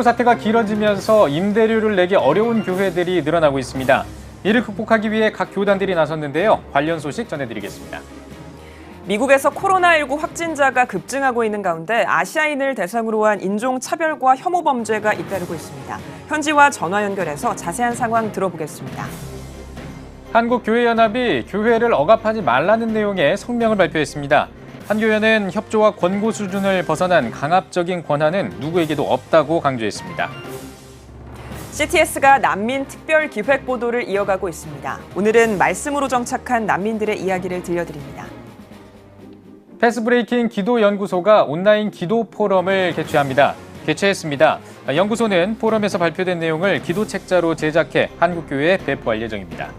코로나19 사태가 길어지면서 임대료를 내기 어려운 교회들이 늘어나고 있습니다. 이를 극복하기 위해 각 교단들이 나섰는데요. 관련 소식 전해드리겠습니다. 미국에서 코로나19 확진자가 급증하고 있는 가운데 아시아인을 대상으로 한 인종차별과 혐오 범죄가 잇따르고 있습니다. 현지와 전화 연결해서 자세한 상황 들어보겠습니다. 한국교회연합이 교회를 억압하지 말라는 내용의 성명을 발표했습니다. 한 교회는 협조와 권고 수준을 벗어난 강압적인 권한은 누구에게도 없다고 강조했습니다. CTS가 난민 특별 기획 보도를 이어가고 있습니다. 오늘은 말씀으로 정착한 난민들의 이야기를 들려드립니다. 패스브레이킹 기도연구소가 온라인 기도 포럼을 개최했습니다. 연구소는 포럼에서 발표된 내용을 기도책자로 제작해 한국교회에 배포할 예정입니다.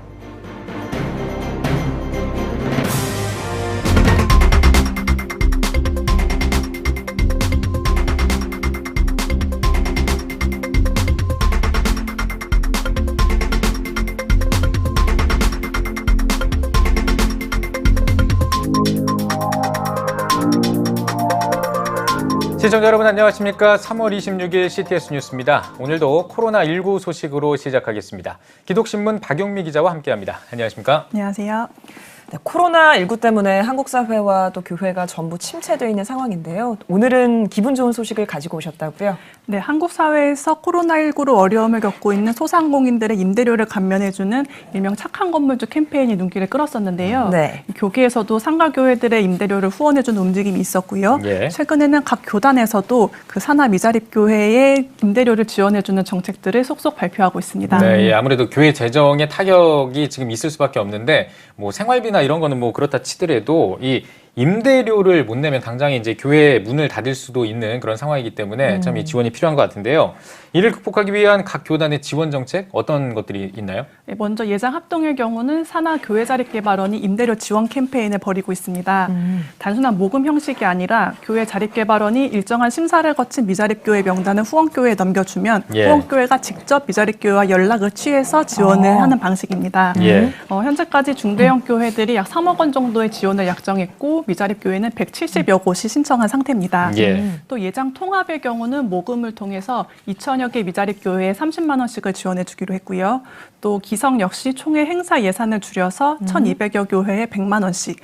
시청자 여러분 안녕하십니까? 3월 26일 CTS 뉴스입니다. 오늘도 코로나19 소식으로 시작하겠습니다. 기독신문 박용미 기자와 함께합니다. 안녕하십니까? 안녕하세요. 네, 코로나19 때문에 한국 사회와 또 교회가 전부 침체되어 있는 상황인데요. 오늘은 기분 좋은 소식을 가지고 오셨다고요? 네, 한국 사회에서 코로나19로 어려움을 겪고 있는 소상공인들의 임대료를 감면해주는 일명 착한 건물주 캠페인이 눈길을 끌었었는데요. 네. 교계에서도 상가교회들의 임대료를 후원해주는 움직임이 있었고요. 예. 최근에는 각 교단에서도 그 산하 미자립교회의 임대료를 지원해주는 정책들을 속속 발표하고 있습니다. 네, 아무래도 교회 재정에 타격이 지금 있을 수밖에 없는데 뭐 생활비나 이런 거는 뭐 그렇다 치더라도 이 임대료를 못 내면 당장에 이제 교회 문을 닫을 수도 있는 그런 상황이기 때문에 참 이 지원이 필요한 것 같은데요. 이를 극복하기 위한 각 교단의 지원 정책 어떤 것들이 있나요? 네, 먼저 예장합동의 경우는 산하 교회자립개발원이 임대료 지원 캠페인을 벌이고 있습니다. 단순한 모금 형식이 아니라 교회 자립개발원이 일정한 심사를 거친 미자립교회 명단을 후원교회에 넘겨주면 예. 후원교회가 직접 미자립교회와 연락을 취해서 지원을 하는 방식입니다. 예. 현재까지 중대형 교회들이 약 3억 원 정도의 지원을 약정했고 미자립교회는 170여 곳이 신청한 상태입니다. 예. 또 예장 통합의 경우는 모금을 통해서 2천여 개 미자립교회에 30만 원씩을 지원해 주기로 했고요. 또 기성 역시 총회 행사 예산을 줄여서 1,200여 교회에 100만 원씩,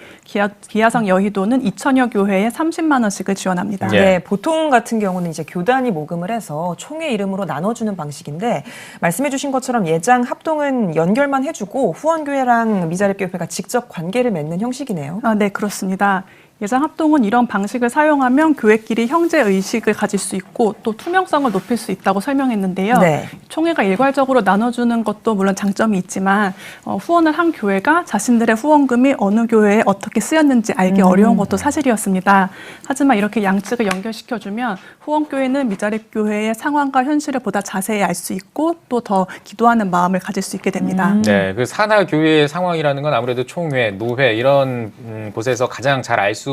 기하성 여의도는 2천여 교회에 30만 원씩을 지원합니다. 예. 네, 보통 같은 경우는 이제 교단이 모금을 해서 총회 이름으로 나눠주는 방식인데 말씀해주신 것처럼 예장 합동은 연결만 해주고 후원교회랑 미자립교회가 직접 관계를 맺는 형식이네요. 네, 그렇습니다. 예장합동은 이런 방식을 사용하면 교회끼리 형제의식을 가질 수 있고 또 투명성을 높일 수 있다고 설명했는데요. 네. 총회가 일괄적으로 나눠주는 것도 물론 장점이 있지만 후원을 한 교회가 자신들의 후원금이 어느 교회에 어떻게 쓰였는지 알기 어려운 것도 사실이었습니다. 하지만 이렇게 양측을 연결시켜주면 후원교회는 미자립교회의 상황과 현실을 보다 자세히 알 수 있고 또 더 기도하는 마음을 가질 수 있게 됩니다. 네, 그 산하 교회의 상황이라는 건 아무래도 총회, 노회 이런 곳에서 가장 잘 알 수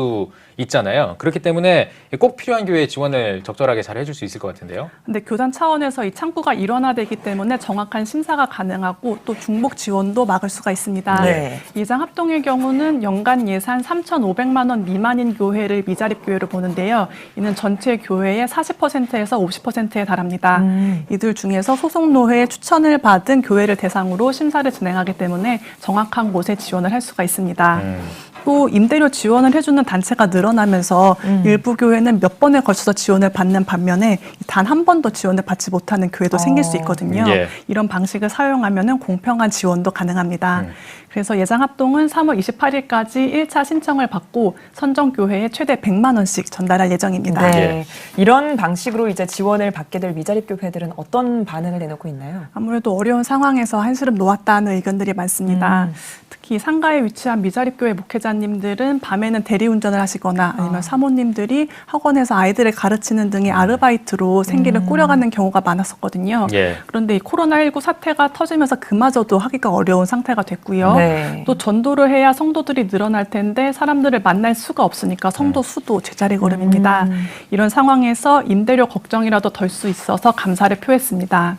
있잖아요. 그렇기 때문에 꼭 필요한 교회의 지원을 적절하게 잘 해줄 수 있을 것 같은데요. 근데 교단 차원에서 이 창구가 일원화되기 때문에 정확한 심사가 가능하고 또 중복 지원도 막을 수가 있습니다. 네. 예장 합동의 경우는 연간 예산 3,500만 원 미만인 교회를 미자립교회로 보는데요. 이는 전체 교회의 40%에서 50%에 달합니다. 이들 중에서 소속노회의 추천을 받은 교회를 대상으로 심사를 진행하기 때문에 정확한 곳에 지원을 할 수가 있습니다. 또 임대료 지원을 해주는 단체가 늘어나면서 일부 교회는 몇 번에 걸쳐서 지원을 받는 반면에 단 한 번도 지원을 받지 못하는 교회도 생길 수 있거든요. 예. 이런 방식을 사용하면 공평한 지원도 가능합니다. 그래서 예장합동은 3월 28일까지 1차 신청을 받고 선정교회에 최대 100만 원씩 전달할 예정입니다. 네. 예. 이런 방식으로 이제 지원을 받게 될 미자립교회들은 어떤 반응을 내놓고 있나요? 아무래도 어려운 상황에서 한스름 놓았다는 의견들이 많습니다. 특히 상가에 위치한 미자립교회 목회자님들은 밤에는 대리운전을 하시거나 아니면 사모님들이 학원에서 아이들을 가르치는 등의 아르바이트로 생계를 꾸려가는 경우가 많았었거든요. 예. 그런데 이 코로나19 사태가 터지면서 그마저도 하기가 어려운 상태가 됐고요. 네. 또 전도를 해야 성도들이 늘어날 텐데 사람들을 만날 수가 없으니까 성도 수도 제자리 걸음입니다. 이런 상황에서 임대료 걱정이라도 덜 수 있어서 감사를 표했습니다.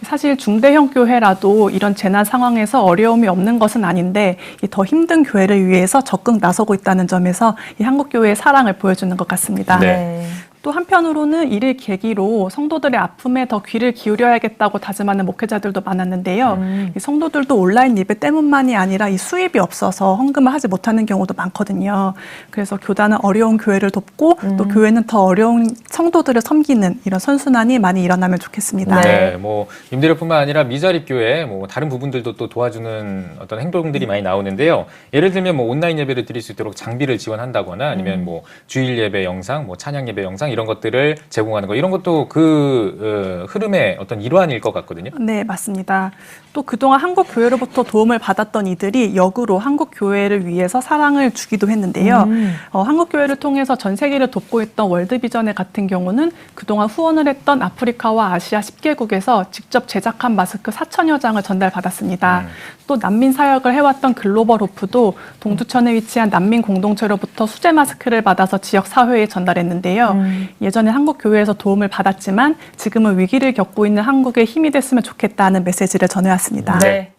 사실 중대형 교회라도 이런 재난 상황에서 어려움이 없는 것은 아닌데 더 힘든 교회를 위해서 적극 나서고 있다는 점에서 이 한국교회의 사랑을 보여주는 것 같습니다. 네. 또 한편으로는 이를 계기로 성도들의 아픔에 더 귀를 기울여야겠다고 다짐하는 목회자들도 많았는데요. 이 성도들도 온라인 예배 때문만이 아니라 이 수입이 없어서 헌금을 하지 못하는 경우도 많거든요. 그래서 교단은 어려운 교회를 돕고 또 교회는 더 어려운 성도들을 섬기는 이런 선순환이 많이 일어나면 좋겠습니다. 네, 뭐 임대료뿐만 아니라 미자립 교회, 뭐 다른 부분들도 또 도와주는 어떤 행동들이 많이 나오는데요. 예를 들면 뭐 온라인 예배를 드릴 수 있도록 장비를 지원한다거나 아니면 뭐 주일 예배 영상, 뭐 찬양 예배 영상 이런 것들을 제공하는 거 이런 것도 그 흐름의 어떤 일환일 것 같거든요. 네, 맞습니다. 또 그동안 한국 교회로부터 도움을 받았던 이들이 역으로 한국 교회를 위해서 사랑을 주기도 했는데요. 한국 교회를 통해서 전 세계를 돕고 있던 월드비전의 같은 경우는 그동안 후원을 했던 아프리카와 아시아 10개국에서 직접 제작한 마스크 4천여 장을 전달받았습니다. 또 난민 사역을 해왔던 글로벌 호프도 동두천에 위치한 난민 공동체로부터 수제 마스크를 받아서 지역 사회에 전달했는데요. 예전에 한국 교회에서 도움을 받았지만 지금은 위기를 겪고 있는 한국에 힘이 됐으면 좋겠다는 메시지를 전해왔습니다. 네.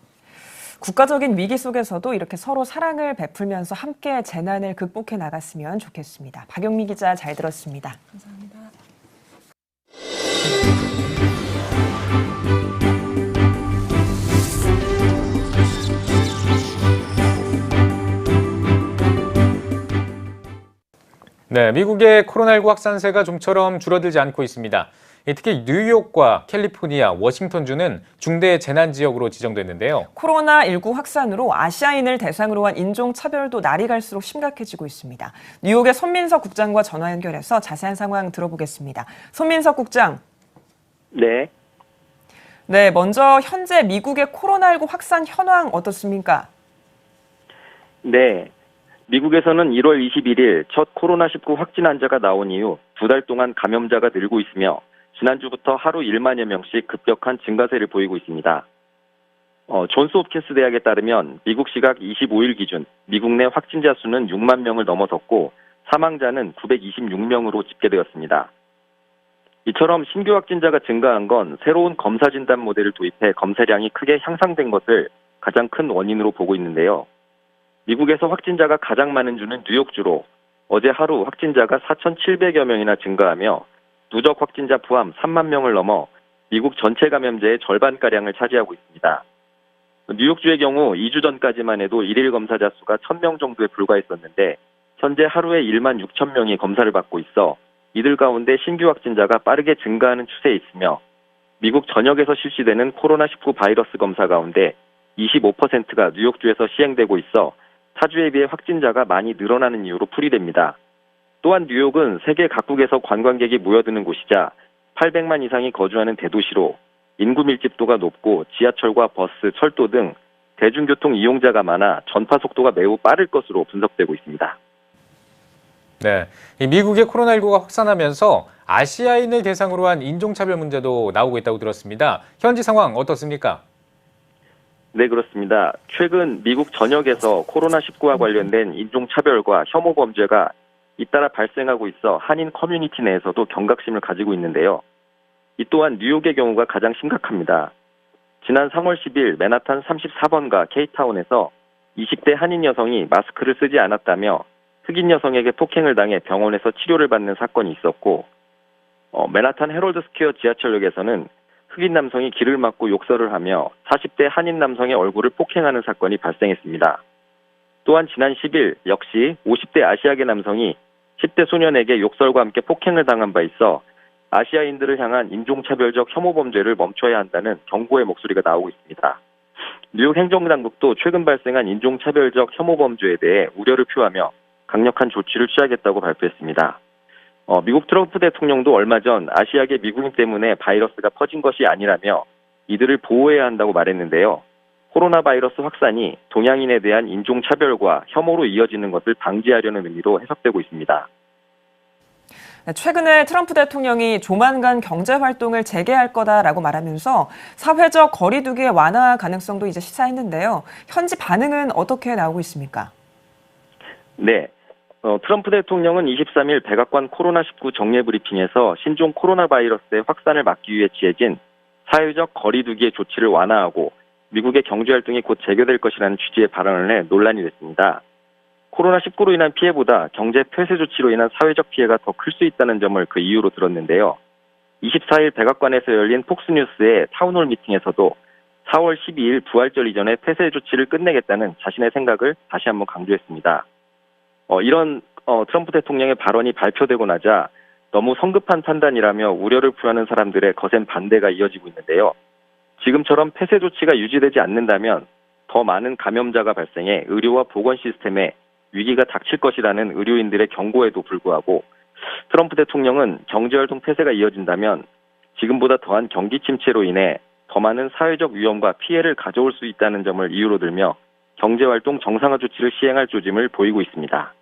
국가적인 위기 속에서도 이렇게 서로 사랑을 베풀면서 함께 재난을 극복해 나갔으면 좋겠습니다. 박영미 기자 잘 들었습니다. 감사합니다. 네, 미국의 코로나19 확산세가 좀처럼 줄어들지 않고 있습니다. 특히 뉴욕과 캘리포니아, 워싱턴주는 중대 재난 지역으로 지정됐는데요. 코로나19 확산으로 아시아인을 대상으로 한 인종차별도 날이 갈수록 심각해지고 있습니다. 뉴욕의 손민석 국장과 전화 연결해서 자세한 상황 들어보겠습니다. 손민석 국장. 네. 네, 먼저 현재 미국의 코로나19 확산 현황 어떻습니까? 네. 미국에서는 1월 21일 첫 코로나19 확진 환자가 나온 이후 2달 동안 감염자가 늘고 있으며 지난주부터 하루 1만여 명씩 급격한 증가세를 보이고 있습니다. 존스 홉킨스 대학에 따르면 미국 시각 25일 기준 미국 내 확진자 수는 6만 명을 넘어섰고 사망자는 926명으로 집계되었습니다. 이처럼 신규 확진자가 증가한 건 새로운 검사 진단 모델을 도입해 검사량이 크게 향상된 것을 가장 큰 원인으로 보고 있는데요. 미국에서 확진자가 가장 많은 주는 뉴욕주로 어제 하루 확진자가 4,700여 명이나 증가하며 누적 확진자 포함 3만 명을 넘어 미국 전체 감염자의 절반가량을 차지하고 있습니다. 뉴욕주의 경우 2주 전까지만 해도 일일 검사자 수가 1,000명 정도에 불과했었는데 현재 하루에 1만 6천 명이 검사를 받고 있어 이들 가운데 신규 확진자가 빠르게 증가하는 추세에 있으며 미국 전역에서 실시되는 코로나19 바이러스 검사 가운데 25%가 뉴욕주에서 시행되고 있어 타주에 비해 확진자가 많이 늘어나는 이유로 풀이됩니다. 또한 뉴욕은 세계 각국에서 관광객이 모여드는 곳이자 800만 이상이 거주하는 대도시로 인구 밀집도가 높고 지하철과 버스, 철도 등 대중교통 이용자가 많아 전파 속도가 매우 빠를 것으로 분석되고 있습니다. 네, 이 미국의 코로나19가 확산하면서 아시아인을 대상으로 한 인종차별 문제도 나오고 있다고 들었습니다. 현지 상황 어떻습니까? 네, 그렇습니다. 최근 미국 전역에서 코로나19와 관련된 인종차별과 혐오 범죄가 잇따라 발생하고 있어 한인 커뮤니티 내에서도 경각심을 가지고 있는데요. 이 또한 뉴욕의 경우가 가장 심각합니다. 지난 3월 10일 맨하탄 34번가 K타운에서 20대 한인 여성이 마스크를 쓰지 않았다며 흑인 여성에게 폭행을 당해 병원에서 치료를 받는 사건이 있었고, 맨하탄 헤럴드 스퀘어 지하철역에서는 흑인 남성이 길을 막고 욕설을 하며 40대 한인 남성의 얼굴을 폭행하는 사건이 발생했습니다. 또한 지난 10일 역시 50대 아시아계 남성이 10대 소년에게 욕설과 함께 폭행을 당한 바 있어 아시아인들을 향한 인종차별적 혐오 범죄를 멈춰야 한다는 경고의 목소리가 나오고 있습니다. 뉴욕 행정당국도 최근 발생한 인종차별적 혐오 범죄에 대해 우려를 표하며 강력한 조치를 취하겠다고 발표했습니다. 미국 트럼프 대통령도 얼마 전 아시아계 미국인 때문에 바이러스가 퍼진 것이 아니라며 이들을 보호해야 한다고 말했는데요. 코로나 바이러스 확산이 동양인에 대한 인종차별과 혐오로 이어지는 것을 방지하려는 의미로 해석되고 있습니다. 최근에 트럼프 대통령이 조만간 경제활동을 재개할 거다라고 말하면서 사회적 거리두기의 완화 가능성도 이제 시사했는데요. 현지 반응은 어떻게 나오고 있습니까? 네. 트럼프 대통령은 23일 백악관 코로나19 정례 브리핑에서 신종 코로나 바이러스의 확산을 막기 위해 취해진 사회적 거리두기의 조치를 완화하고 미국의 경제활동이 곧 재개될 것이라는 취지의 발언을 해 논란이 됐습니다. 코로나19로 인한 피해보다 경제 폐쇄 조치로 인한 사회적 피해가 더 클 수 있다는 점을 그 이유로 들었는데요. 24일 백악관에서 열린 폭스뉴스의 타운홀 미팅에서도 4월 12일 부활절 이전에 폐쇄 조치를 끝내겠다는 자신의 생각을 다시 한번 강조했습니다. 이런 트럼프 대통령의 발언이 발표되고 나자 너무 성급한 판단이라며 우려를 표하는 사람들의 거센 반대가 이어지고 있는데요. 지금처럼 폐쇄 조치가 유지되지 않는다면 더 많은 감염자가 발생해 의료와 보건 시스템에 위기가 닥칠 것이라는 의료인들의 경고에도 불구하고 트럼프 대통령은 경제활동 폐쇄가 이어진다면 지금보다 더한 경기 침체로 인해 더 많은 사회적 위험과 피해를 가져올 수 있다는 점을 이유로 들며 경제활동 정상화 조치를 시행할 조짐을 보이고 있습니다.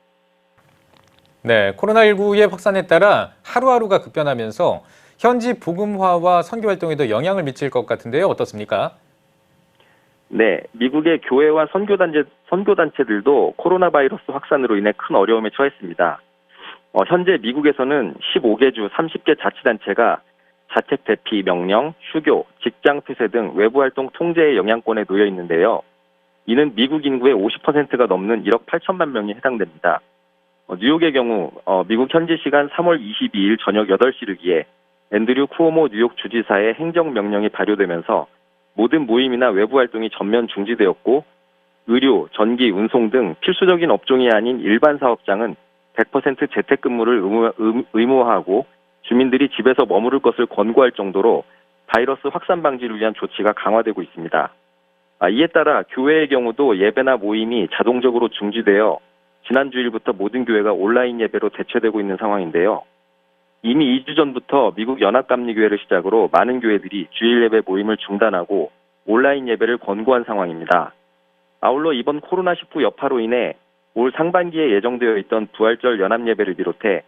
네, 코로나19의 확산에 따라 하루하루가 급변하면서 현지 복음화와 선교 활동에도 영향을 미칠 것 같은데요. 어떻습니까? 네, 미국의 교회와 선교단체들도 코로나 바이러스 확산으로 인해 큰 어려움에 처했습니다. 현재 미국에서는 15개 주 30개 자치단체가 자택 대피 명령, 휴교, 직장 폐쇄 등 외부 활동 통제의 영향권에 놓여 있는데요. 이는 미국 인구의 50%가 넘는 1억 8천만 명이 해당됩니다. 뉴욕의 경우 미국 현지 시간 3월 22일 저녁 8시르기에 앤드류 쿠오모 뉴욕 주지사의 행정명령이 발효되면서 모든 모임이나 외부 활동이 전면 중지되었고 의료, 전기, 운송 등 필수적인 업종이 아닌 일반 사업장은 100% 재택근무를 의무화하고 주민들이 집에서 머무를 것을 권고할 정도로 바이러스 확산 방지를 위한 조치가 강화되고 있습니다. 이에 따라 교회의 경우도 예배나 모임이 자동적으로 중지되어 지난 주일부터 모든 교회가 온라인 예배로 대체되고 있는 상황인데요. 이미 2주 전부터 미국 연합감리교회를 시작으로 많은 교회들이 주일 예배 모임을 중단하고 온라인 예배를 권고한 상황입니다. 아울러 이번 코로나19 여파로 인해 올 상반기에 예정되어 있던 부활절 연합예배를 비롯해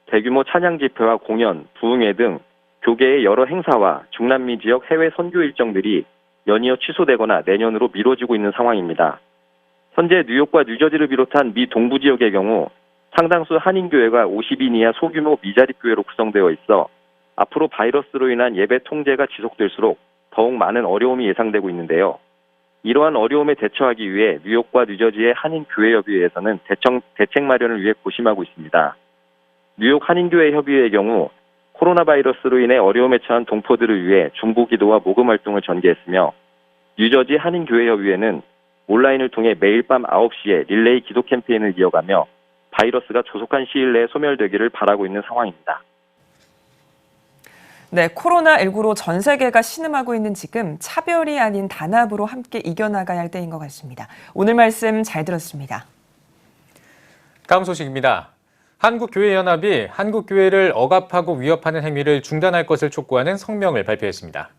대규모 찬양 집회와 공연, 부흥회 등 교계의 여러 행사와 중남미 지역 해외 선교 일정들이 연이어 취소되거나 내년으로 미뤄지고 있는 상황입니다. 현재 뉴욕과 뉴저지를 비롯한 미 동부 지역의 경우 상당수 한인교회가 50인 이하 소규모 미자립교회로 구성되어 있어 앞으로 바이러스로 인한 예배 통제가 지속될수록 더욱 많은 어려움이 예상되고 있는데요. 이러한 어려움에 대처하기 위해 뉴욕과 뉴저지의 한인교회협의회에서는 대책 마련을 위해 고심하고 있습니다. 뉴욕 한인교회협의회의 경우 코로나 바이러스로 인해 어려움에 처한 동포들을 위해 중보기도와 모금 활동을 전개했으며 뉴저지 한인교회협의회는 온라인을 통해 매일 밤 9시에 릴레이 기도 캠페인을 이어가며 바이러스가 조속한 시일 내에 소멸되기를 바라고 있는 상황입니다. 네, 코로나19로 전 세계가 신음하고 있는 지금 차별이 아닌 단합으로 함께 이겨나가야 할 때인 것 같습니다. 오늘 말씀 잘 들었습니다. 다음 소식입니다. 한국교회연합이 한국교회를 억압하고 위협하는 행위를 중단할 것을 촉구하는 성명을 발표했습니다.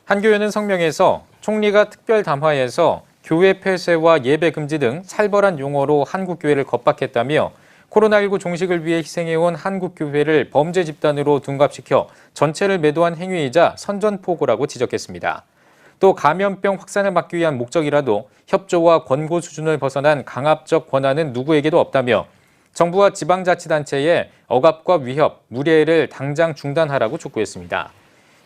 한교회는 성명에서 총리가 특별 담화에서 교회 폐쇄와 예배 금지 등 살벌한 용어로 한국교회를 겁박했다며 코로나19 종식을 위해 희생해온 한국교회를 범죄 집단으로 둔갑시켜 전체를 매도한 행위이자 선전포고라고 지적했습니다. 또 감염병 확산을 막기 위한 목적이라도 협조와 권고 수준을 벗어난 강압적 권한은 누구에게도 없다며 정부와 지방자치단체의 억압과 위협, 무례를 당장 중단하라고 촉구했습니다.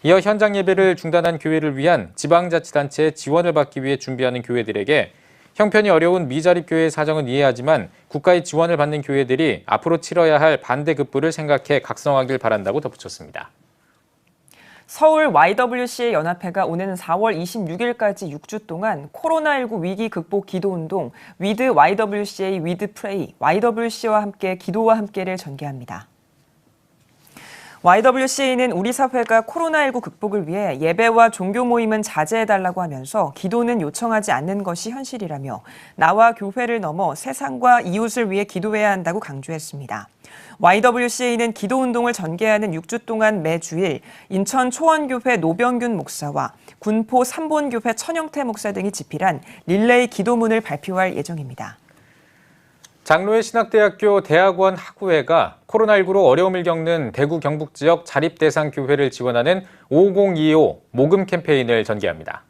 이어 현장 예배를 중단한 교회를 위한 지방자치단체의 지원을 받기 위해 준비하는 교회들에게 형편이 어려운 미자립교회의 사정은 이해하지만 국가의 지원을 받는 교회들이 앞으로 치러야 할 반대급부를 생각해 각성하길 바란다고 덧붙였습니다. 서울 YWCA 연합회가 오는 4월 26일까지 6주 동안 코로나19 위기 극복 기도운동 With YWCA With Pray, YWC와 함께 기도와 함께를 전개합니다. YWCA는 우리 사회가 코로나19 극복을 위해 예배와 종교 모임은 자제해달라고 하면서 기도는 요청하지 않는 것이 현실이라며 나와 교회를 넘어 세상과 이웃을 위해 기도해야 한다고 강조했습니다. YWCA는 기도운동을 전개하는 6주 동안 매주일 인천 초원교회 노병균 목사와 군포 삼본교회 천영태 목사 등이 집필한 릴레이 기도문을 발표할 예정입니다. 장로의 신학대학교 대학원 학우회가 코로나19로 어려움을 겪는 대구 경북 지역 자립대상 교회를 지원하는 5025 모금 캠페인을 전개합니다.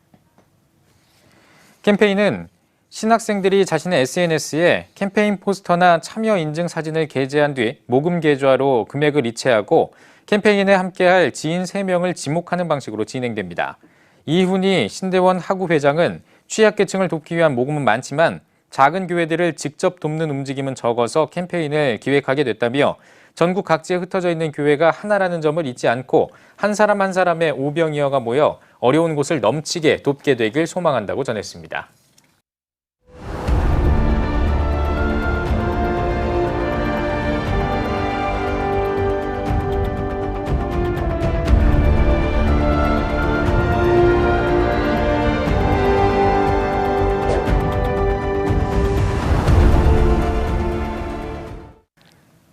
캠페인은 신학생들이 자신의 SNS에 캠페인 포스터나 참여 인증 사진을 게재한 뒤 모금 계좌로 금액을 이체하고 캠페인에 함께할 지인 3명을 지목하는 방식으로 진행됩니다. 이훈희 신대원 학우회장은 취약계층을 돕기 위한 모금은 많지만 작은 교회들을 직접 돕는 움직임은 적어서 캠페인을 기획하게 됐다며 전국 각지에 흩어져 있는 교회가 하나라는 점을 잊지 않고 한 사람 한 사람의 오병이어가 모여 어려운 곳을 넘치게 돕게 되길 소망한다고 전했습니다.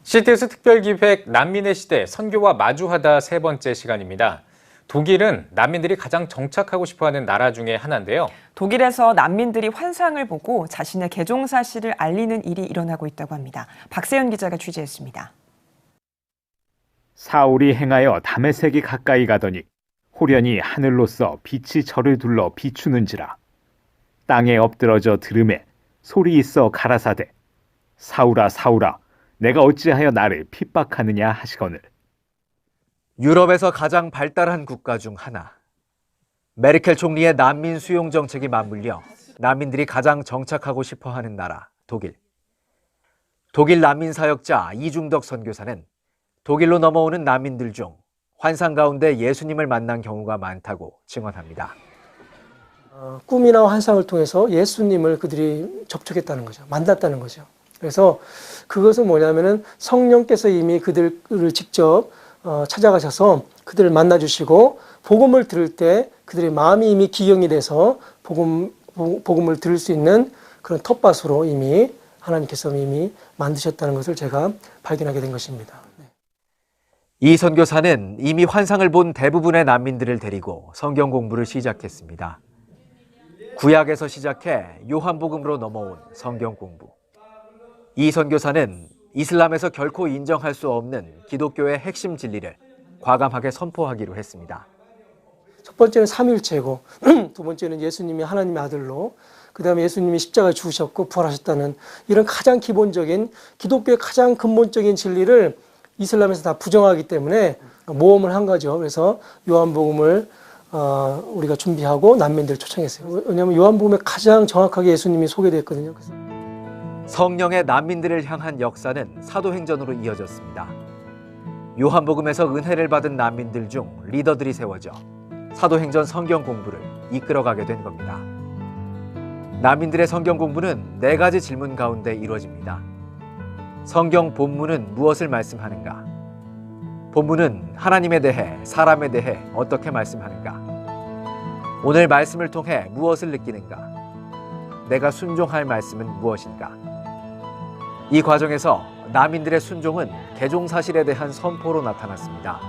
CTS 특별기획 난민의 시대 선교와 마주하다 세 번째 시간입니다. 독일은 난민들이 가장 정착하고 싶어하는 나라 중에 하나인데요. 독일에서 난민들이 환상을 보고 자신의 개종 사실을 알리는 일이 일어나고 있다고 합니다. 박세현 기자가 취재했습니다. 사울이 행하여 다메섹이 가까이 가더니 호련히 하늘로서 빛이 저를 둘러 비추는지라. 땅에 엎드러져 들음에 소리 있어 가라사대 사울아 사울아 내가 어찌하여 나를 핍박하느냐 하시거늘. 유럽에서 가장 발달한 국가 중 하나. 메르켈 총리의 난민 수용 정책이 맞물려 난민들이 가장 정착하고 싶어하는 나라 독일. 독일 난민 사역자 이중덕 선교사는 독일로 넘어오는 난민들 중 환상 가운데 예수님을 만난 경우가 많다고 증언합니다. 꿈이나 환상을 통해서 예수님을 그들이 접촉했다는 거죠. 만났다는 거죠. 그래서 그것은 뭐냐면은 성령께서 이미 그들을 직접 찾아가셔서 그들을 만나주시고 복음을 들을 때 그들의 마음이 이미 기경이 돼서 복음을 들을 수 있는 그런 텃밭으로 이미 하나님께서 이미 만드셨다는 것을 제가 발견하게 된 것입니다. 이 선교사는 이미 환상을 본 대부분의 난민들을 데리고 성경 공부를 시작했습니다. 구약에서 시작해 요한복음으로 넘어온 성경 공부. 이 선교사는 이슬람에서 결코 인정할 수 없는 기독교의 핵심 진리를 과감하게 선포하기로 했습니다. 첫 번째는 삼위일체고 두 번째는 예수님이 하나님의 아들로 그 다음에 예수님이 십자가에 죽으셨고 부활하셨다는 이런 가장 기본적인 기독교의 가장 근본적인 진리를 이슬람에서 다 부정하기 때문에 모험을 한 거죠. 그래서 요한복음을 우리가 준비하고 난민들을 초청했어요. 왜냐하면 요한복음에 가장 정확하게 예수님이 소개되었거든요. 그래서 성령의 난민들을 향한 역사는 사도행전으로 이어졌습니다. 요한복음에서 은혜를 받은 난민들 중 리더들이 세워져 사도행전 성경 공부를 이끌어가게 된 겁니다. 난민들의 성경 공부는 4가지 질문 가운데 이루어집니다. 성경 본문은 무엇을 말씀하는가? 본문은 하나님에 대해, 사람에 대해 어떻게 말씀하는가? 오늘 말씀을 통해 무엇을 느끼는가? 내가 순종할 말씀은 무엇인가? 이 과정에서 난민들의 순종은 개종 사실에 대한 선포로 나타났습니다.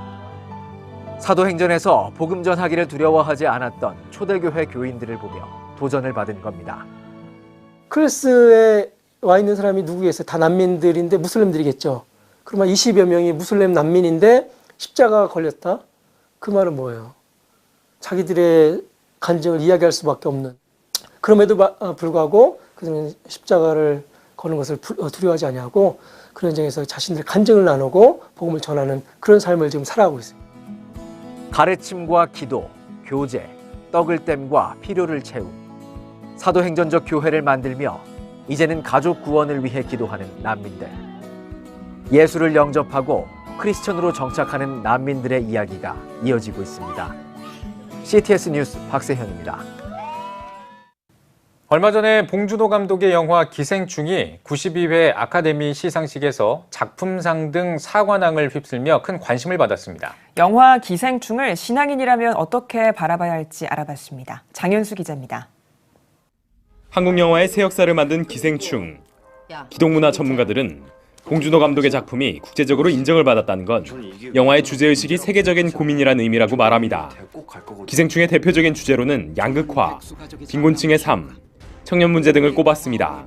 사도행전에서 복음 전하기를 두려워하지 않았던 초대교회 교인들을 보며 도전을 받은 겁니다. 크레스에 와 있는 사람이 누구겠어요? 다 난민들인데 무슬림들이겠죠. 그러면 20여 명이 무슬림 난민인데 십자가가 걸렸다? 그 말은 뭐예요? 자기들의 간증을 이야기할 수밖에 없는. 그럼에도 불구하고 그들은 십자가를 거는 것을 두려워하지 아니하고 그런 현장에서 자신들의 간증을 나누고 복음을 전하는 그런 삶을 지금 살아가고 있어요. 가르침과 기도, 교제, 떡을 땜과 필요를 채움. 사도행전적 교회를 만들며 이제는 가족 구원을 위해 기도하는 난민들. 예수를 영접하고 크리스천으로 정착하는 난민들의 이야기가 이어지고 있습니다. CTS 뉴스 박세현입니다. 얼마 전에 봉준호 감독의 영화 기생충이 92회 아카데미 시상식에서 작품상 등 사관왕을 휩쓸며 큰 관심을 받았습니다. 영화 기생충을 신앙인이라면 어떻게 바라봐야 할지 알아봤습니다. 장현수 기자입니다. 한국 영화의 새 역사를 만든 기생충. 기독문화 전문가들은 봉준호 감독의 작품이 국제적으로 인정을 받았다는 건 영화의 주제의식이 세계적인 고민이란 의미라고 말합니다. 기생충의 대표적인 주제로는 양극화, 빈곤층의 삶, 청년 문제 등을 꼽았습니다.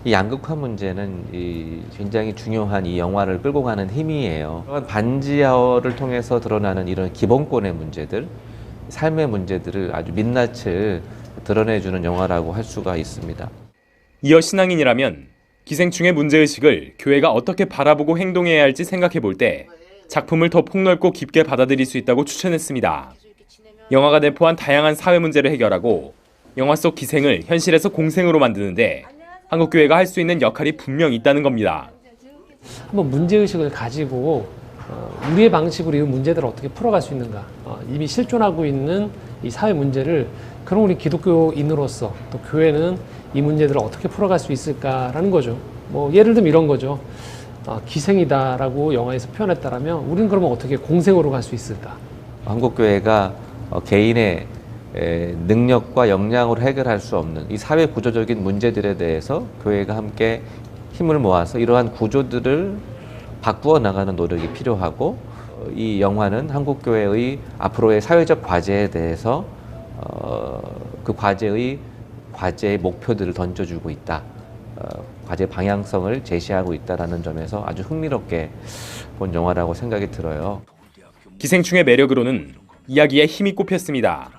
이 양극화 문제는 굉장히 중요한 이 영화를 끌고 가는 힘이에요. 반지하를 통해서 드러나는 이런 기본권의 문제들, 삶의 문제들을 아주 민낯을 드러내주는 영화라고 할 수가 있습니다. 이어 신앙인이라면 기생충의 문제의식을 교회가 어떻게 바라보고 행동해야 할지 생각해 볼 때 작품을 더 폭넓고 깊게 받아들일 수 있다고 추천했습니다. 영화가 내포한 다양한 사회 문제를 해결하고 영화 속 기생을 현실에서 공생으로 만드는데 한국교회가 할 수 있는 역할이 분명 있다는 겁니다. 한번 문제의식을 가지고 우리의 방식으로 이 문제들을 어떻게 풀어갈 수 있는가, 이미 실존하고 있는 이 사회 문제를 그럼 우리 기독교인으로서 또 교회는 이 문제들을 어떻게 풀어갈 수 있을까라는 거죠. 뭐 예를 들면 이런 거죠. 기생이다라고 영화에서 표현했다라면 우리는 그러면 어떻게 공생으로 갈 수 있을까? 한국교회가 개인의 능력과 역량으로 해결할 수 없는 이 사회 구조적인 문제들에 대해서 교회가 함께 힘을 모아서 이러한 구조들을 바꾸어 나가는 노력이 필요하고, 이 영화는 한국교회의 앞으로의 사회적 과제에 대해서 그 과제의 목표들을 던져주고 있다. 과제 방향성을 제시하고 있다는 점에서 아주 흥미롭게 본 영화라고 생각이 들어요. 기생충의 매력으로는 이야기에 힘이 꼽혔습니다.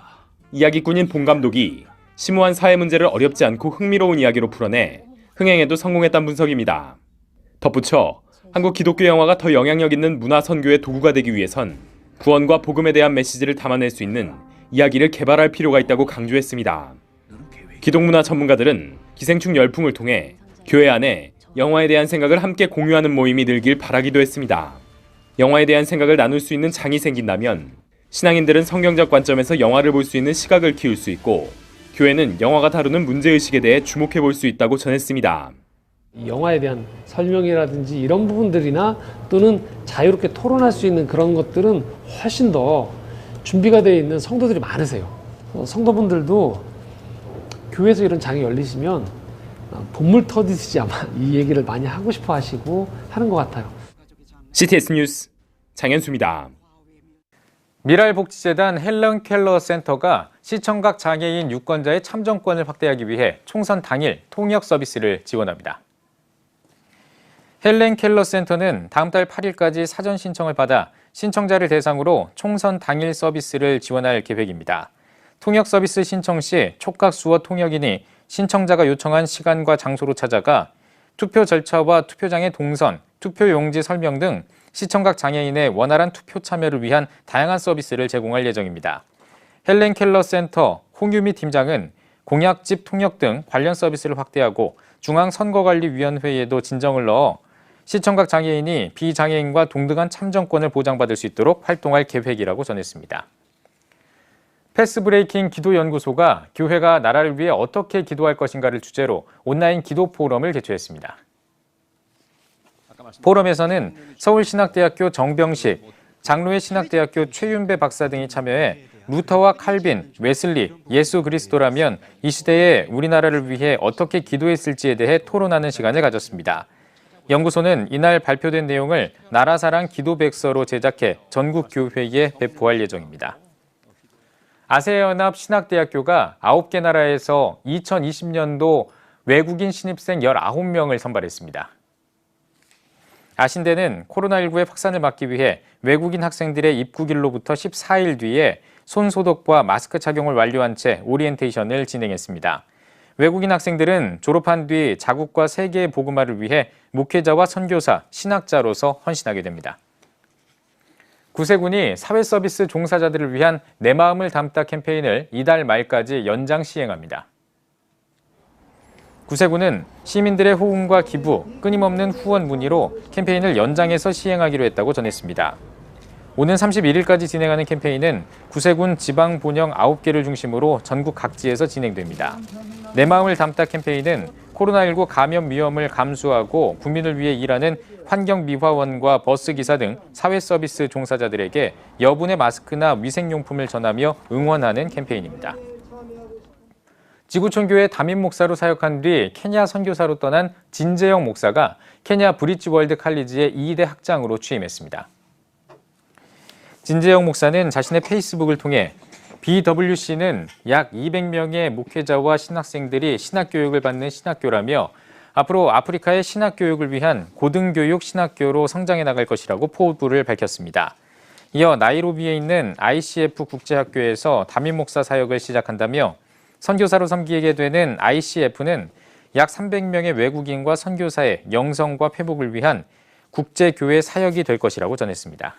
이야기꾼인 봉 감독이 심오한 사회 문제를 어렵지 않고 흥미로운 이야기로 풀어내 흥행에도 성공했다는 분석입니다. 덧붙여 한국 기독교 영화가 더 영향력 있는 문화 선교의 도구가 되기 위해선 구원과 복음에 대한 메시지를 담아낼 수 있는 이야기를 개발할 필요가 있다고 강조했습니다. 기독문화 전문가들은 기생충 열풍을 통해 교회 안에 영화에 대한 생각을 함께 공유하는 모임이 늘길 바라기도 했습니다. 영화에 대한 생각을 나눌 수 있는 장이 생긴다면 신앙인들은 성경적 관점에서 영화를 볼 수 있는 시각을 키울 수 있고, 교회는 영화가 다루는 문제의식에 대해 주목해 볼 수 있다고 전했습니다. 이 영화에 대한 설명이라든지 이런 부분들이나 또는 자유롭게 토론할 수 있는 그런 것들은 훨씬 더 준비가 되어 있는 성도들이 많으세요. 성도분들도 교회에서 이런 장이 열리시면 본물 터지듯이 아마 이 얘기를 많이 하고 싶어 하시고 하는 것 같아요. CTS 뉴스 장현수입니다. 미랄복지재단 헬렌 켈러 센터가 시청각 장애인 유권자의 참정권을 확대하기 위해 총선 당일 통역 서비스를 지원합니다. 헬렌 켈러 센터는 다음 달 8일까지 사전 신청을 받아 신청자를 대상으로 총선 당일 서비스를 지원할 계획입니다. 통역 서비스 신청 시 촉각 수어 통역인이 신청자가 요청한 시간과 장소로 찾아가 투표 절차와 투표장의 동선, 투표 용지 설명 등 시청각 장애인의 원활한 투표 참여를 위한 다양한 서비스를 제공할 예정입니다. 헬렌 켈러 센터 홍유미 팀장은 공약집 통역 등 관련 서비스를 확대하고 중앙선거관리위원회에도 진정을 넣어 시청각 장애인이 비장애인과 동등한 참정권을 보장받을 수 있도록 활동할 계획이라고 전했습니다. 패스브레이킹 기도연구소가 교회가 나라를 위해 어떻게 기도할 것인가를 주제로 온라인 기도 포럼을 개최했습니다. 포럼에서는 서울신학대학교 정병식, 장로회 신학대학교 최윤배 박사 등이 참여해 루터와 칼빈, 웨슬리, 예수 그리스도라면 이 시대에 우리나라를 위해 어떻게 기도했을지에 대해 토론하는 시간을 가졌습니다. 연구소는 이날 발표된 내용을 나라사랑 기도백서로 제작해 전국 교회에 배포할 예정입니다. 아세아연합 신학대학교가 9개 나라에서 2020년도 외국인 신입생 19명을 선발했습니다. 아신대는 코로나19의 확산을 막기 위해 외국인 학생들의 입국일로부터 14일 뒤에 손소독과 마스크 착용을 완료한 채 오리엔테이션을 진행했습니다. 외국인 학생들은 졸업한 뒤 자국과 세계의 복음화를 위해 목회자와 선교사, 신학자로서 헌신하게 됩니다. 구세군이 사회서비스 종사자들을 위한 내 마음을 담다 캠페인을 이달 말까지 연장 시행합니다. 구세군은 시민들의 호응과 기부, 끊임없는 후원 문의로 캠페인을 연장해서 시행하기로 했다고 전했습니다. 오는 31일까지 진행하는 캠페인은 구세군 지방 본영 9개를 중심으로 전국 각지에서 진행됩니다. 내 마음을 담다 캠페인은 코로나19 감염 위험을 감수하고 국민을 위해 일하는 환경미화원과 버스기사 등 사회서비스 종사자들에게 여분의 마스크나 위생용품을 전하며 응원하는 캠페인입니다. 지구촌교회 담임 목사로 사역한 뒤 케냐 선교사로 떠난 진재영 목사가 케냐 브릿지월드 칼리지의 2대 학장으로 취임했습니다. 진재영 목사는 자신의 페이스북을 통해 BWC는 약 200명의 목회자와 신학생들이 신학교육을 받는 신학교라며 앞으로 아프리카의 신학교육을 위한 고등교육 신학교로 성장해 나갈 것이라고 포부를 밝혔습니다. 이어 나이로비에 있는 ICF 국제학교에서 담임 목사 사역을 시작한다며 선교사로 섬기게 되는 ICF는 약 300명의 외국인과 선교사의 영성과 회복을 위한 국제교회 사역이 될 것이라고 전했습니다.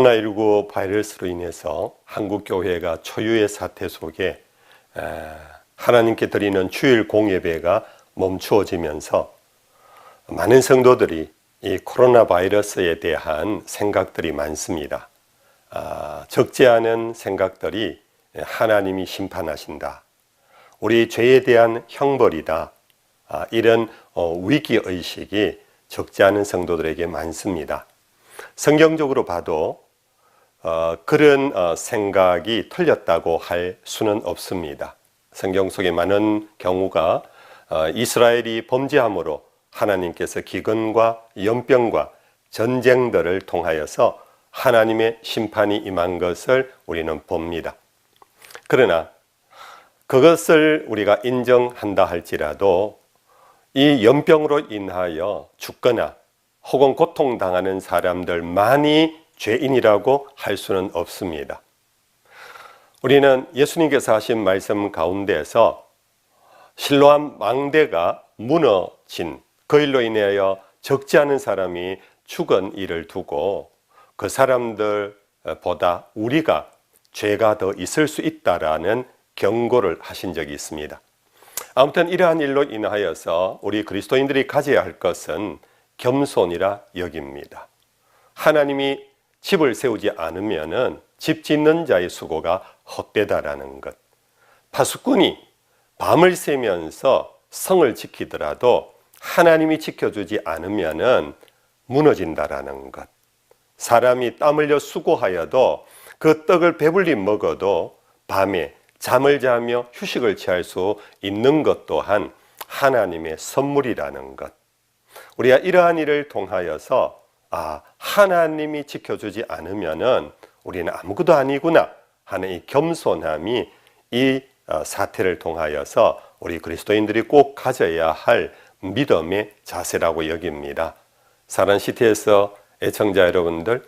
코로나19 바이러스로 인해서 한국교회가 초유의 사태 속에 하나님께 드리는 주일 공예배가 멈추어지면서 많은 성도들이 이 코로나 바이러스에 대한 생각들이 많습니다. 적지 않은 생각들이 하나님이 심판하신다, 우리 죄에 대한 형벌이다, 이런 위기의식이 적지 않은 성도들에게 많습니다. 성경적으로 봐도 그런 생각이 틀렸다고 할 수는 없습니다. 성경 속에 많은 경우가 이스라엘이 범죄함으로 하나님께서 기근과 연병과 전쟁들을 통하여서 하나님의 심판이 임한 것을 우리는 봅니다. 그러나 그것을 우리가 인정한다 할지라도 이 연병으로 인하여 죽거나 혹은 고통당하는 사람들만이 죄인이라고 할 수는 없습니다. 우리는 예수님께서 하신 말씀 가운데에서 실로암 망대가 무너진 그 일로 인하여 적지 않은 사람이 죽은 일을 두고 그 사람들보다 우리가 죄가 더 있을 수 있다라는 경고를 하신 적이 있습니다. 아무튼 이러한 일로 인하여서 우리 그리스도인들이 가져야 할 것은 겸손이라 여깁니다. 하나님이 집을 세우지 않으면은 집 짓는 자의 수고가 헛되다라는 것. 파수꾼이 밤을 새면서 성을 지키더라도 하나님이 지켜주지 않으면은 무너진다라는 것. 사람이 땀 흘려 수고하여도 그 떡을 배불리 먹어도 밤에 잠을 자며 휴식을 취할 수 있는 것 또한 하나님의 선물이라는 것. 우리가 이러한 일을 통하여서 하나님이 지켜주지 않으면은 우리는 아무것도 아니구나 하는 이 겸손함이 이 사태를 통하여서 우리 그리스도인들이 꼭 가져야 할 믿음의 자세라고 여깁니다. 사랑 CTS 애청자 여러분들,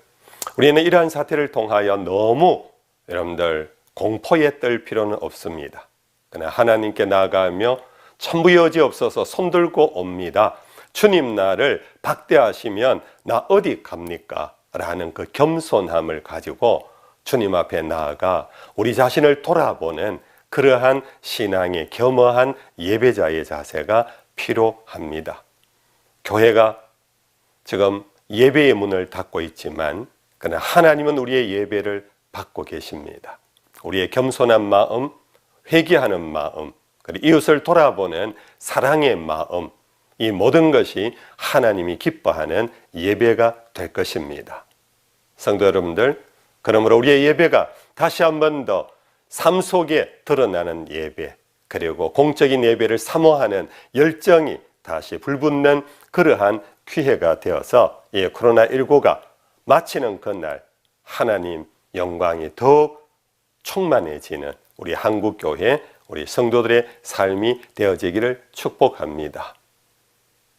우리는 이러한 사태를 통하여 너무 여러분들 공포에 떨 필요는 없습니다. 그러나 하나님께 나아가며 천부 여지없어서 손들고 옵니다. 주님 나를 박대하시면 나 어디 갑니까? 라는 그 겸손함을 가지고 주님 앞에 나아가 우리 자신을 돌아보는 그러한 신앙의 겸허한 예배자의 자세가 필요합니다. 교회가 지금 예배의 문을 닫고 있지만 그러나 하나님은 우리의 예배를 받고 계십니다. 우리의 겸손한 마음, 회개하는 마음, 그리고 이웃을 돌아보는 사랑의 마음, 이 모든 것이 하나님이 기뻐하는 예배가 될 것입니다. 성도 여러분들, 그러므로 우리의 예배가 다시 한 번 더 삶 속에 드러나는 예배, 그리고 공적인 예배를 사모하는 열정이 다시 불붙는 그러한 기회가 되어서 이 코로나19가 마치는 그날 하나님 영광이 더욱 충만해지는 우리 한국교회, 우리 성도들의 삶이 되어지기를 축복합니다.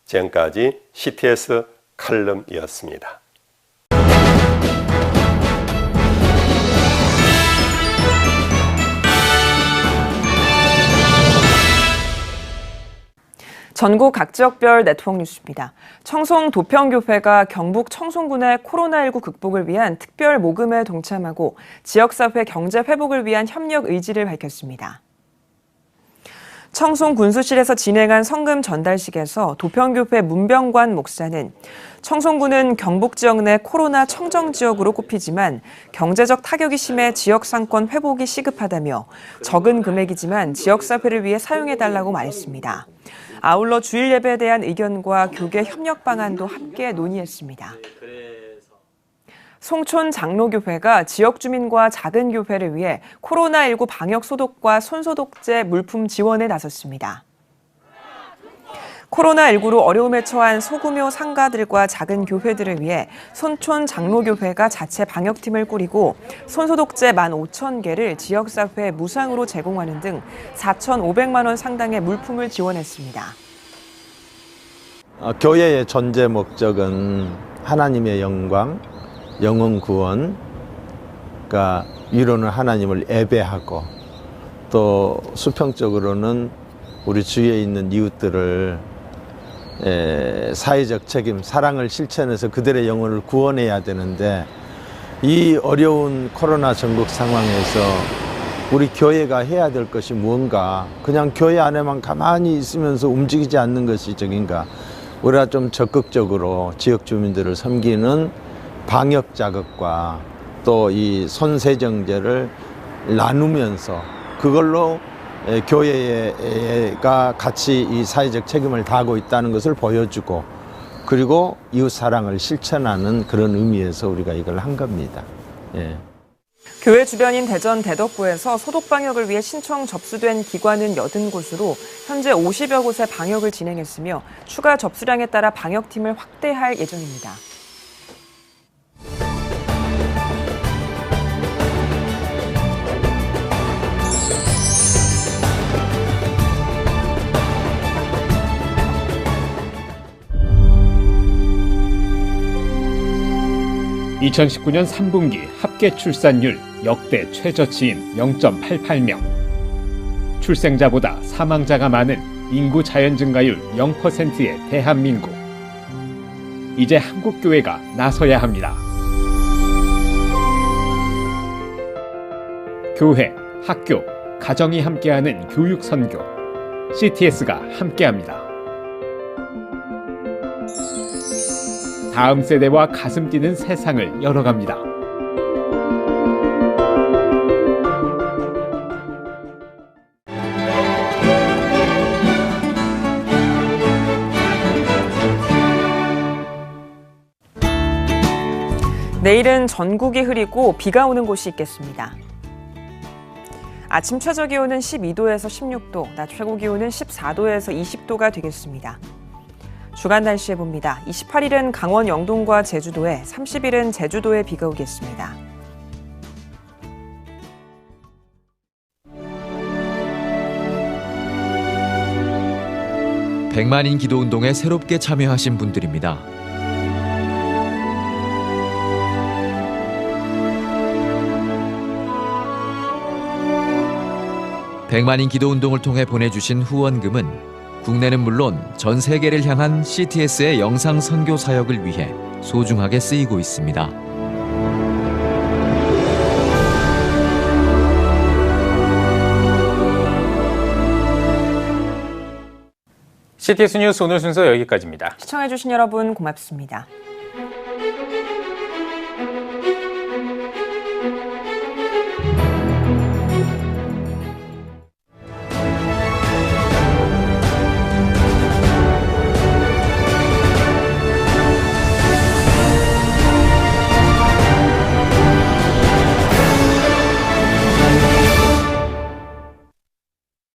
지금까지 CTS 칼럼이었습니다. 전국 각 지역별 네트워크 뉴스입니다. 청송 도평교회가 경북 청송군의 코로나19 극복을 위한 특별 모금에 동참하고 지역사회 경제 회복을 위한 협력 의지를 밝혔습니다. 청송 군수실에서 진행한 성금 전달식에서 도평교회 문병관 목사는 청송군은 경북 지역 내 코로나 청정 지역으로 꼽히지만 경제적 타격이 심해 지역 상권 회복이 시급하다며 적은 금액이지만 지역사회를 위해 사용해달라고 말했습니다. 아울러 주일 예배에 대한 의견과 교계 협력 방안도 함께 논의했습니다. 송촌 장로교회가 지역 주민과 작은 교회를 위해 코로나19 방역 소독과 손소독제 물품 지원에 나섰습니다. 코로나19로 어려움에 처한 소규모 상가들과 작은 교회들을 위해 송촌 장로교회가 자체 방역팀을 꾸리고 손소독제 15,000개를 지역사회에 무상으로 제공하는 등 4,500만 원 상당의 물품을 지원했습니다. 교회의 존재 목적은 하나님의 영광, 영혼 구원, 그러니까 위로는 하나님을 예배하고 또 수평적으로는 우리 주위에 있는 이웃들을 사회적 책임, 사랑을 실천해서 그들의 영혼을 구원해야 되는데 이 어려운 코로나 전국 상황에서 우리 교회가 해야 될 것이 무언가, 그냥 교회 안에만 가만히 있으면서 움직이지 않는 것이 적인가. 우리가 좀 적극적으로 지역 주민들을 섬기는 방역 자극과 또 이 손세정제를 나누면서 그걸로 교회가 같이 이 사회적 책임을 다하고 있다는 것을 보여주고, 그리고 이웃 사랑을 실천하는 그런 의미에서 우리가 이걸 한 겁니다. 예. 교회 주변인 대전 대덕구에서 소독 방역을 위해 신청 접수된 기관은 80곳으로 현재 50여 곳에 방역을 진행했으며 추가 접수량에 따라 방역팀을 확대할 예정입니다. (2019년 3분기) 합계 출산율 역대 최저치인 0.88명. 출생자보다 사망자가 많은 인구 자연 증가율 0%의 대한민국. 이제 한국교회가 나서야 합니다. 교회, 학교, 가정이 함께하는 교육 선교. CTS가 함께합니다. 다음 세대와 가슴 뛰는 세상을 열어갑니다. 내일은 전국이 흐리고 비가 오는 곳이 있겠습니다. 아침 최저 기온은 12도에서 16도, 낮 최고 기온은 14도에서 20도가 되겠습니다. 주간 날씨해 봅니다. 28일은 강원 영동과 제주도에, 30일은 제주도에 비가 오겠습니다. 백만인 기도운동에 새롭게 참여하신 분들입니다. 백만인 기도운동을 통해 보내주신 후원금은 국내는 물론 전 세계를 향한 CTS의 영상 선교 사역을 위해 소중하게 쓰이고 있습니다. CTS 뉴스 오늘 순서 여기까지입니다. 시청해주신 여러분 고맙습니다.